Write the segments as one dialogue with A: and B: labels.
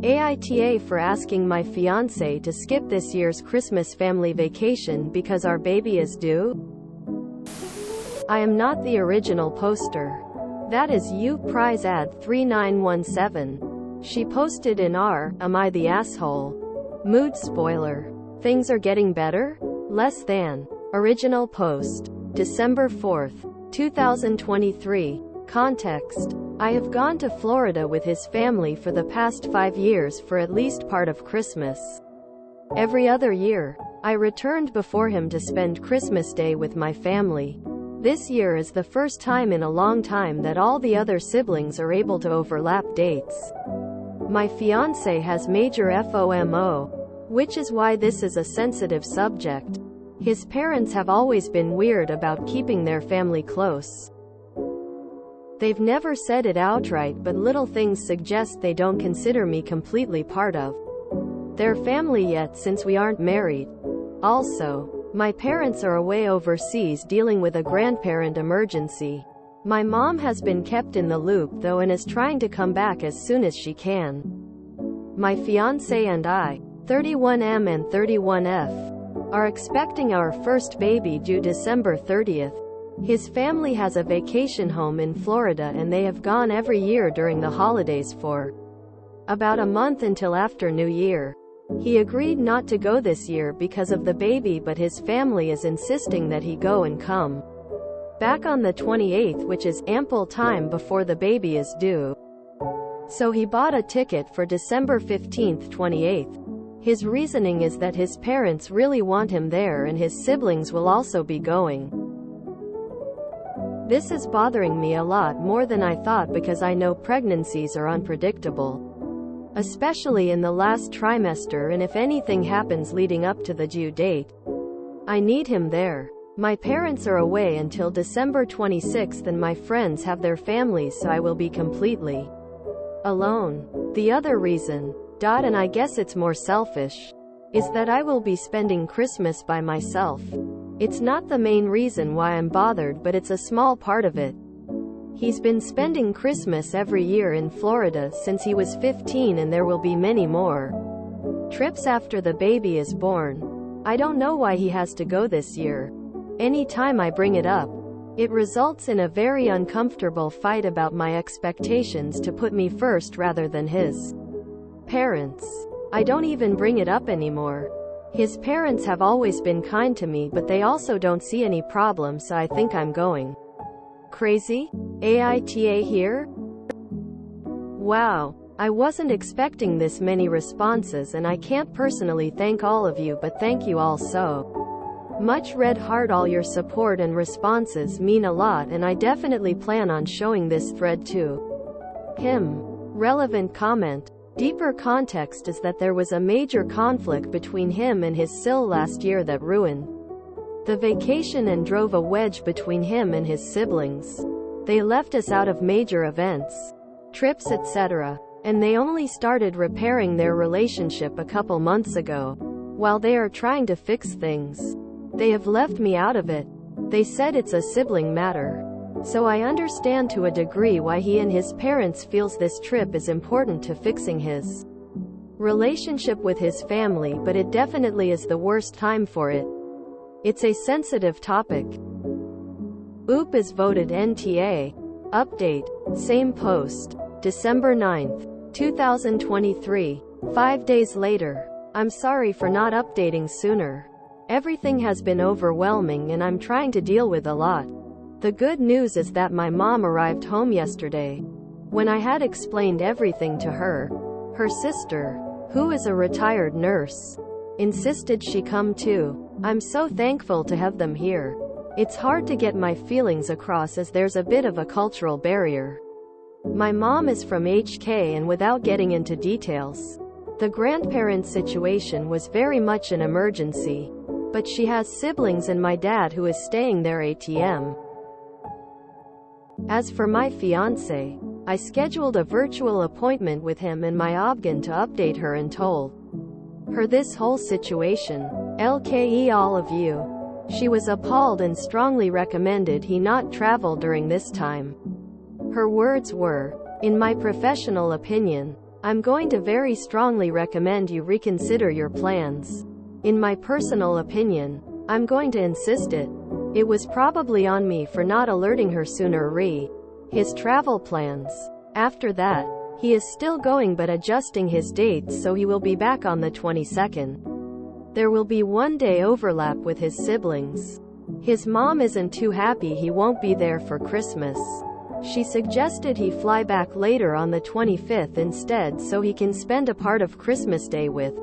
A: AITA for asking my fiance to skip this year's Christmas family vacation because our baby is due? I am not the original poster. That is you prize ad 3917. She posted in our Am I the Asshole? Mood spoiler. Things are getting better? Less than. Original post. December 4th, 2023. Context. I have gone to Florida with his family for the past 5 years for at least part of Christmas. Every other year, I returned before him to spend Christmas Day with my family. This year is the first time in a long time that all the other siblings are able to overlap dates. My fiance has major FOMO, which is why this is a sensitive subject. His parents have always been weird about keeping their family close. They've never said it outright, but little things suggest they don't consider me completely part of their family yet since we aren't married. Also, my parents are away overseas dealing with a grandparent emergency. My mom has been kept in the loop though and is trying to come back as soon as she can. My fiance and I, 31M and 31F, are expecting our first baby due December 30th. His family has a vacation home in Florida and they have gone every year during the holidays for about a month until after New Year. He agreed not to go this year because of the baby, but his family is insisting that he go and come back on the 28th, which is ample time before the baby is due. So he bought a ticket for December 15th, 28th. His reasoning is that his parents really want him there and his siblings will also be going. This is bothering me a lot more than I thought because I know pregnancies are unpredictable, especially in the last trimester, and if anything happens leading up to the due date, I need him there. My parents are away until December 26th and my friends have their families, so I will be completely alone. The other reason, and I guess it's more selfish, is that I will be spending Christmas by myself. It's not the main reason why I'm bothered, but it's a small part of it. He's been spending Christmas every year in Florida since he was 15 and there will be many more trips after the baby is born. I don't know why he has to go this year. Anytime I bring it up, it results in a very uncomfortable fight about my expectations to put me first rather than his parents. I don't even bring it up anymore. His parents have always been kind to me, but they also don't see any problem, so I think I'm going crazy? AITA here? Wow. I wasn't expecting this many responses, and I can't personally thank all of you, but thank you all so much. Red heart. All your support and responses mean a lot, and I definitely plan on showing this thread to him. Relevant comment. Deeper context is that there was a major conflict between him and his sil last year that ruined the vacation and drove a wedge between him and his siblings. They left us out of major events, trips, etc. And they only started repairing their relationship a couple months ago. While they are trying to fix things, they have left me out of it. They said it's a sibling matter. So I understand to a degree why he and his parents feels this trip is important to fixing his relationship with his family, but it definitely is the worst time for it. It's a sensitive topic. Oop is voted NTA. Update. Same post. December 9th, 2023. 5 days later. I'm sorry for not updating sooner. Everything has been overwhelming and I'm trying to deal with a lot. The good news is that my mom arrived home yesterday. When I had explained everything to her, her sister, who is a retired nurse, insisted she come too. I'm so thankful to have them here. It's hard to get my feelings across as there's a bit of a cultural barrier. My mom is from HK, and without getting into details, the grandparent situation was very much an emergency. But she has siblings and my dad who is staying there ATM. As for my fiance, I scheduled a virtual appointment with him and my obgyn to update her and told her this whole situation. LKE all of you. She was appalled and strongly recommended he not travel during this time. Her words were, "In my professional opinion, I'm going to very strongly recommend you reconsider your plans. In my personal opinion, I'm going to insist it. It was probably on me for not alerting her sooner his travel plans. After that, he is still going but adjusting his dates so he will be back on the 22nd. There will be 1 day overlap with his siblings. His mom isn't too happy he won't be there for Christmas. She suggested he fly back later on the 25th instead so he can spend a part of Christmas Day with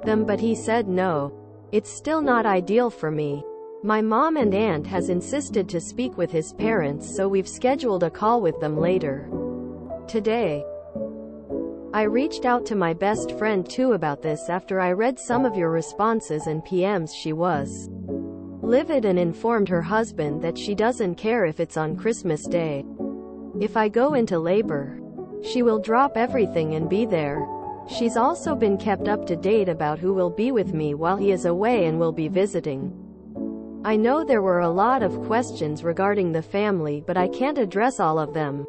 A: them, but he said no. It's still not ideal for me. My mom and aunt has insisted to speak with his parents, so we've scheduled a call with them later today. I reached out to my best friend too about this after I read some of your responses and PMs. She was livid and informed her husband that she doesn't care if it's on Christmas Day. If I go into labor, she will drop everything and be there. She's also been kept up to date about who will be with me while he is away and will be visiting. I know there were a lot of questions regarding the family, but I can't address all of them.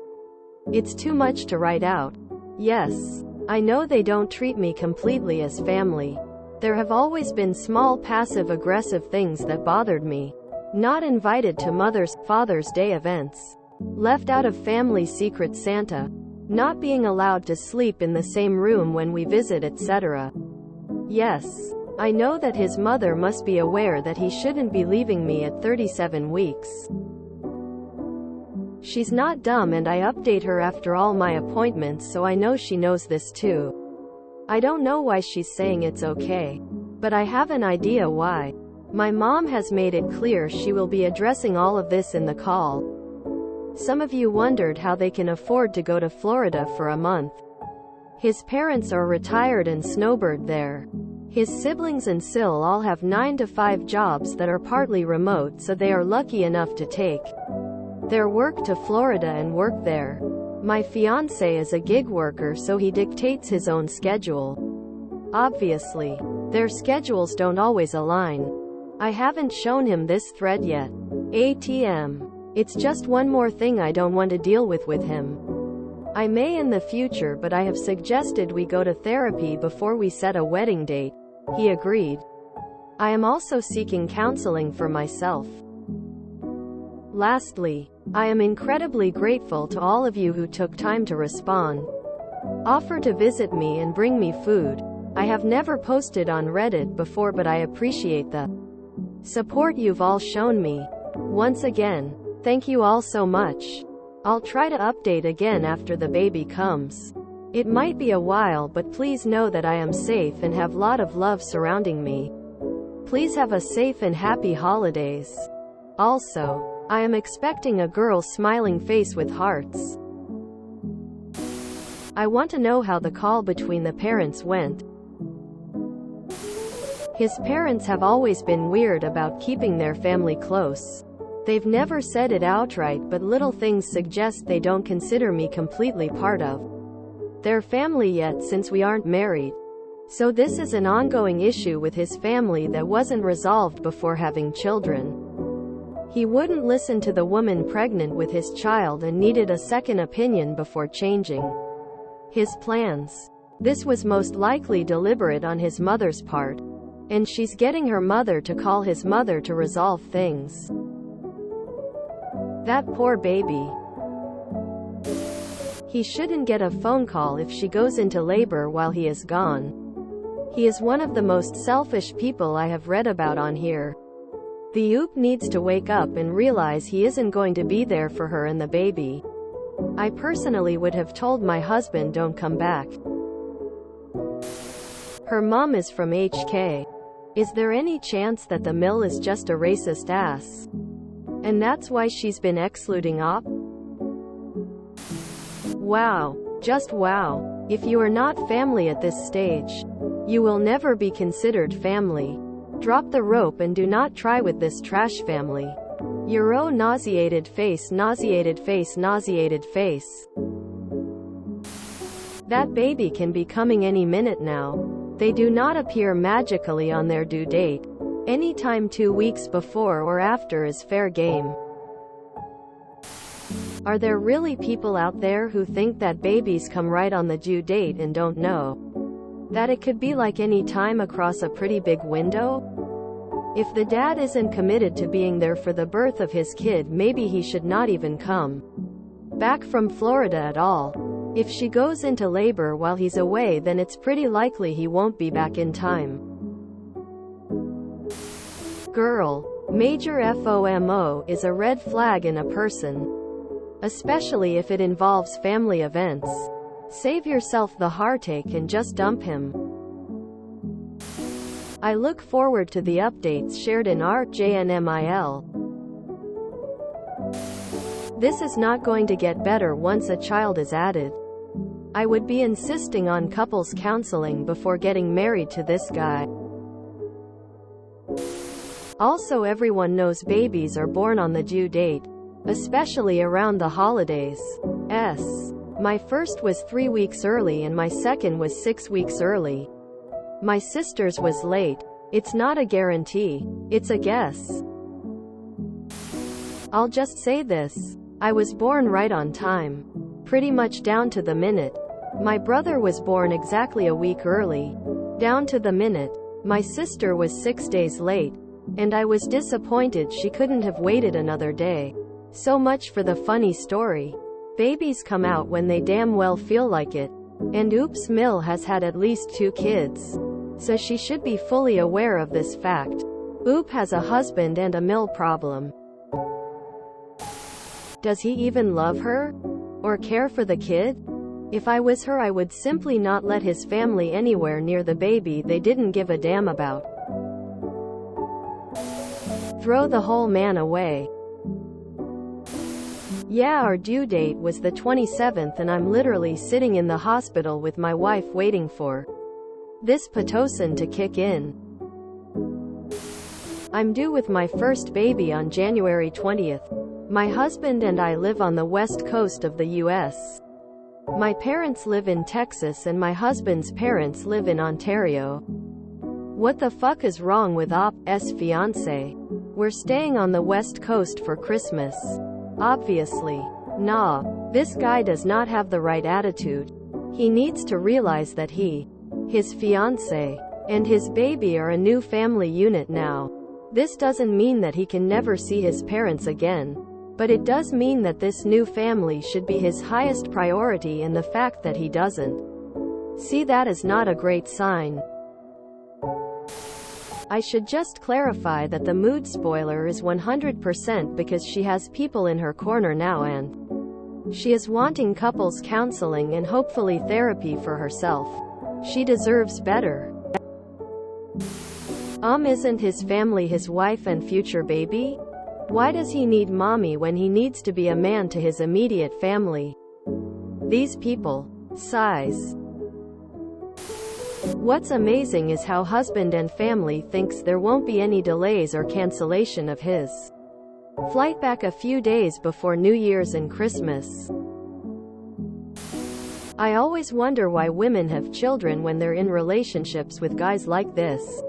A: It's too much to write out. Yes, I know they don't treat me completely as family. There have always been small passive-aggressive things that bothered me. Not invited to Father's Day events. Left out of family Secret Santa. Not being allowed to sleep in the same room when we visit, etc. Yes, I know that his mother must be aware that he shouldn't be leaving me at 37 weeks. She's not dumb and I update her after all my appointments, so I know she knows this too. I don't know why she's saying it's okay, but I have an idea why. My mom has made it clear she will be addressing all of this in the call. Some of you wondered how they can afford to go to Florida for a month. His parents are retired and snowbird there. His siblings and Sil all have 9-to-5 jobs that are partly remote, so they are lucky enough to take their work to Florida and work there. My fiance is a gig worker, so he dictates his own schedule. Obviously, their schedules don't always align. I haven't shown him this thread yet. ATM. It's just one more thing I don't want to deal with him. I may in the future, but I have suggested we go to therapy before we set a wedding date. He agreed. I am also seeking counseling for myself. Lastly, I am incredibly grateful to all of you who took time to respond. Offer to visit me and bring me food. I have never posted on Reddit before, but I appreciate the support you've all shown me. Once again, thank you all so much. I'll try to update again after the baby comes. It might be a while, but please know that I am safe and have a lot of love surrounding me. Please have a safe and happy holidays. Also, I am expecting a girl's smiling face with hearts. I want to know how the call between the parents went. His parents have always been weird about keeping their family close. They've never said it outright, but little things suggest they don't consider me completely part of their family yet, since we aren't married. So this is an ongoing issue with his family that wasn't resolved before having children. He wouldn't listen to the woman pregnant with his child and needed a second opinion before changing his plans. This was most likely deliberate on his mother's part, and she's getting her mother to call his mother to resolve things. That poor baby. He shouldn't get a phone call if she goes into labor while he is gone. He is one of the most selfish people I have read about on here. The oop needs to wake up and realize he isn't going to be there for her and the baby. I personally would have told my husband don't come back. Her mom is from HK. Is there any chance that the mill is just a racist ass? And that's why she's been excluding op? Wow. Just wow. If you are not family at this stage, you will never be considered family. Drop the rope and do not try with this trash family. Euro nauseated face, nauseated face, nauseated face. That baby can be coming any minute now. They do not appear magically on their due date. Anytime 2 weeks before or after is fair game. Are there really people out there who think that babies come right on the due date and don't know that it could be like any time across a pretty big window? If the dad isn't committed to being there for the birth of his kid, maybe he should not even come back from Florida at all. If she goes into labor while he's away, then it's pretty likely he won't be back in time. Girl. Major FOMO is a red flag in a person, especially if it involves family events. Save yourself the heartache and just dump him. I look forward to the updates shared in our JNMIL. This is not going to get better once a child is added. I would be insisting on couples counseling before getting married to this guy. Also, everyone knows babies are born on the due date, especially around the holidays. My first was 3 weeks early and my second was 6 weeks early. My sister's was late. It's not a guarantee. It's a guess. I'll just say this. I was born right on time. Pretty much down to the minute. My brother was born exactly a week early. Down to the minute. My sister was 6 days late. And I was disappointed she couldn't have waited another day. So much for the funny story. Babies come out when they damn well feel like it. And Oops Mill has had at least 2 kids. So she should be fully aware of this fact. Oop has a husband and a Mill problem. Does he even love her? Or care for the kid? If I was her, I would simply not let his family anywhere near the baby they didn't give a damn about. Throw the whole man away. Yeah, our due date was the 27th and I'm literally sitting in the hospital with my wife waiting for this Pitocin to kick in. I'm due with my first baby on January 20th. My husband and I live on the west coast of the US. My parents live in Texas and my husband's parents live in Ontario. What the fuck is wrong with Op's fiance? We're staying on the west coast for Christmas. Obviously. Nah. This guy does not have the right attitude. He needs to realize that he, his fiance, and his baby are a new family unit now. This doesn't mean that he can never see his parents again. But it does mean that this new family should be his highest priority, and the fact that he doesn't see that is not a great sign. I should just clarify that the mood spoiler is 100% because she has people in her corner now and she is wanting couples counseling and hopefully therapy for herself. She deserves better. Isn't his family his wife and future baby? Why does he need mommy when he needs to be a man to his immediate family? These people. Sighs. What's amazing is how husband and family thinks there won't be any delays or cancellation of his flight back a few days before New Year's and Christmas. I always wonder why women have children when they're in relationships with guys like this.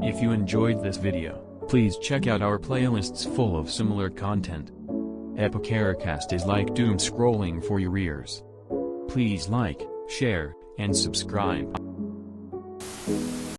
B: If you enjoyed this video, please check out our playlists full of similar content. Epicaricast is like doom scrolling for your ears. Please like, share, and subscribe.